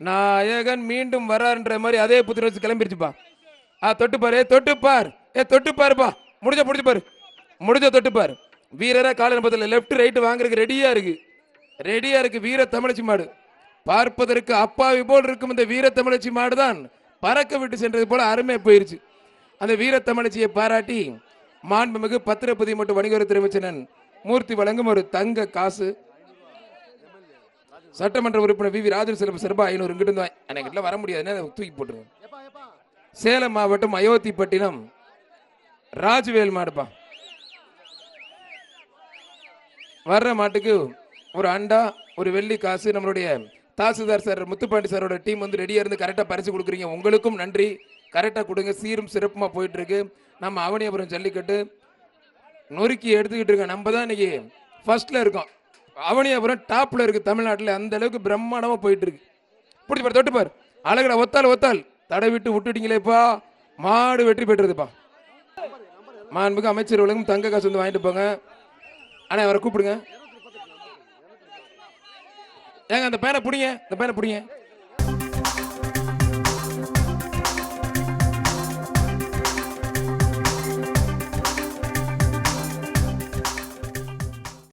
நாயகன் மீண்டும் வராருன்ற மாதிரி அதே புத்துணர்ச்சி கிளம்பிருச்சுப்பா. தொட்டுப்பாரு, தொட்டுப்பார், தொட்டுப்பாருப்பா. முடிஞ்ச பாரு, முடிஞ்ச தொட்டுப்பார். வீரரா கால நம்பத்தில் லெப்ட் ரைட் வாங்குறதுக்கு ரெடியா இருக்கு வீர தமிழச்சி மாடு. பார்ப்பதற்கு அப்பாவி போல் இருக்கும் இந்த வீர தமிழச்சி மாடு தான் பறக்க விட்டு சென்றது போல அருமை போயிருச்சு. அந்த வீர தமிழச்சியை பாராட்டி மாண்புமிகு பத்திரப்பதி மற்றும் வணிகத்துறை அமைச்சர் மூர்த்தி வழங்கும் ஒரு தங்க காசு. சட்டமன்ற உறுப்பினர் வி ராஜன் சிறப்பு சிறப்பா 500 இங்கிட்டு எனக்கு வர முடியாது, தூக்கி போட்டுருங்க. சேலம் மாவட்டம் அயோத்திப்பட்டினம் ராஜ்வேல் மாடுப்பா. வர்ற மாட்டுக்கு ஒரு அண்டா, ஒரு வெள்ளி காசு. நம்மளுடைய தாசில்தார் சார் முத்துப்பாண்டி சாரோட டீம் வந்து ரெடியா இருந்து கரெக்டா பரிசு கொடுக்குறீங்க, உங்களுக்கும் நன்றி. கரெக்டா கொடுங்க, சீரும் சிறப்புமா போயிட்டு இருக்கு. நம்ம அவனியாபுரம் ஜல்லிக்கட்டு நொறுக்கி எடுத்துக்கிட்டு இருக்கோம். நம்ம தான் இன்னைக்கு ஃபர்ஸ்ட்ல இருக்கோம். அவனியாபுரம் டாப்ல இருக்கு தமிழ்நாட்டில், அந்த அளவுக்கு பிரம்மாண்டமா போயிட்டு இருக்கு. பிடிச்சி பாரு, தொட்டு பாரு, அழகடா, ஒத்தால் தடை விட்டு விட்டுட்டீங்களேப்பா. மாடு வெற்றி பெற்றதுப்பா. மாண்புக்கு அமைச்சர் உலகம் தங்க காசு வந்து வாங்கிட்டு போங்க. அவரை கூப்பிடுங்க. ஏங்க அந்த பேனை பிடிங்க,